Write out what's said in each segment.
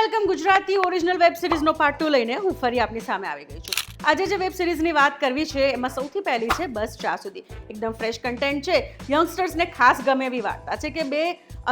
Welcome Gujarati original web સિરીઝનો part 2 લઈને હું ફરી આપની સામે આવી ગઈ છું. આજે જે વેબ સિરીઝની વાત કરવી છે એમાં સૌથી પહેલી છે બસ ચા સુધી. એકદમ ફ્રેશ કન્ટેન્ટ છે, યંગસ્ટર્સને ખાસ ગમે એવી વાર્તા છે કે બે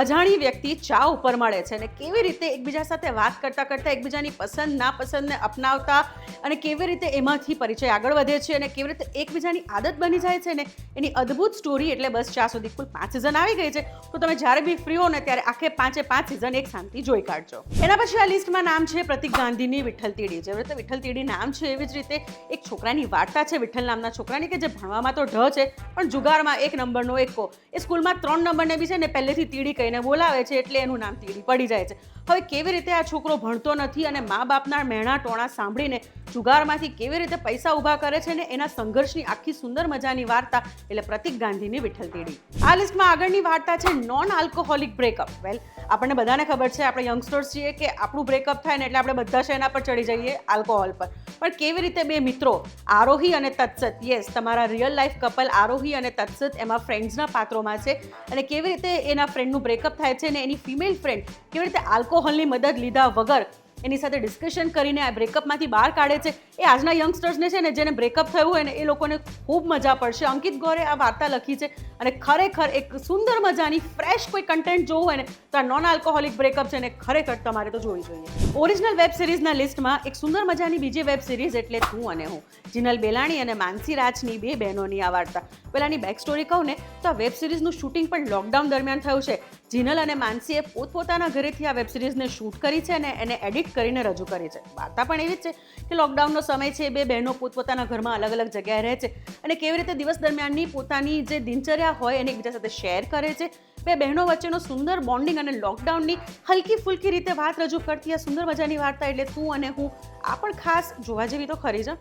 અજાણી વ્યક્તિ ચા ઉપર મળે છે અને કેવી રીતે એકબીજા સાથે વાત કરતાં કરતાં એકબીજાની પસંદ નાપસંદને અપનાવતા અને કેવી રીતે એમાંથી પરિચય આગળ વધે છે અને કેવી રીતે એકબીજાની આદત બની જાય છે ને એની અદ્ભુત સ્ટોરી એટલે બસ ચા સુધી. કુલ 5 સિઝન આવી ગઈ છે, તો તમે જ્યારે બી ફ્રી હો ને ત્યારે આખે 5 સિઝન એક શાંતિ જોઈ કાઢજો. એના પછી આ લિસ્ટમાં નામ છે પ્રતિક ગાંધીની વિઠ્ઠલ તીડી. જેવી રીતે વિઠ્ઠલ તીડી નામ છે એવી જ રીતે એક છોકરાની વાર્તા છે વિઠ્ઠલ નામના છોકરાની કે જે ભણવામાં તો ઢ છે પણ જુગારમાં 1 નંબરનો એકો. એ સ્કૂલમાં 3 નંબરને બી છે ને પહેલેથી તીડી કહીને બોલાવે છે એટલે એનું નામ તીડી પડી જાય છે. હવે કેવી રીતે આ છોકરો ભણતો નથી અને મા બાપના મહેણા ટોણા સાંભળીને જુગારમાંથી કેવી રીતે પૈસા ઊભા કરે છે ને એના સંઘર્ષની આખી સુંદર મજાની વાર્તા એટલે પ્રતિક ગાંધીની વિઠ્ઠલ તીડી. આ લિસ્ટમાં આગળની વાર્તા છે નોન આલ્કોહોલિક બ્રેકઅપ. વેલ, આપણને બધાને ખબર છે, આપણે યંગસ્ટર્સ છીએ કે આપણું બ્રેકઅપ થાય ને એટલે આપણે બધા શેના પર ચડી જઈએ, આલ્કોહોલ પર. પણ કેવી રીતે બે મિત્રો આરોહી અને તત્સત, યસ તમારા રિયલ લાઈફ કપલ આરોહી અને તત્સત એમાં ફ્રેન્ડ્સના પાત્રોમાં છે અને કેવી રીતે એના ફ્રેન્ડનું બ્રેકઅપ થાય છે ને એની ફિમેલ ફ્રેન્ડ કેવી રીતે આલ્કોહોલની મદદ લીધા વગર એની સાથે ડિસ્કશન કરીને આ બ્રેકઅપમાંથી બહાર કાઢે છે. એ આજના યંગસ્ટર્સને છે ને જેને બ્રેકઅપ થયું હોય ને એ લોકોને ખૂબ મજા પડશે. અંકિત ગોરે આ વાર્તા લખી છે અને ખરેખર એક સુંદર મજાની ફ્રેશ કોઈ કન્ટેન્ટ જોવું હોય ને તો આ નોન આલ્કોહોલિક બ્રેકઅપ છે ને ખરેખર તમારે તો જોવી જોઈએ. ઓરિજિનલ વેબ સિરીઝના લિસ્ટમાં એક સુંદર મજાની બીજી વેબ સિરીઝ એટલે તું અને હું. જિનલ બેલાણી અને માનસી રાજની બે બહેનોની આ વાર્તા. પહેલાની બેક સ્ટોરી કહું ને તો આ વેબ સિરીઝનું શૂટિંગ પણ લોકડાઉન દરમિયાન થયું છે. જિનલ અને માનસીએ પોતપોતાના ઘરેથી આ વેબ સિરીઝને શૂટ કરી છે અને એને એડિટ કરીને રજૂ કરી છે. વાર્તા પણ એવી જ છે કે લોકડાઉનનો સમય છે, બે બહેનો પોતપોતાના ઘરમાં અલગ અલગ જગ્યાએ રહે છે અને કેવી રીતે દિવસ દરમિયાનની પોતાની જે દિનચર્યા હોય એને એકબીજા સાથે શેર કરે છે. બે બહેનો વચ્ચેનો સુંદર બોન્ડિંગ અને લોકડાઉનની હલકી ફુલકી રીતે વાત રજૂ કરતી આ સુંદર મજાની વાર્તા એટલે તું અને હું. આ પણ ખાસ જોવા જેવી તો ખરી જ.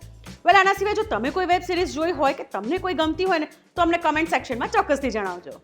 વેલ, આના સિવાય જો તમે કોઈ વેબ સિરીઝ જોઈ હોય કે તમને કોઈ ગમતી હોય ને તો અમને કમેન્ટ સેક્શનમાં ચોક્કસથી જણાવજો.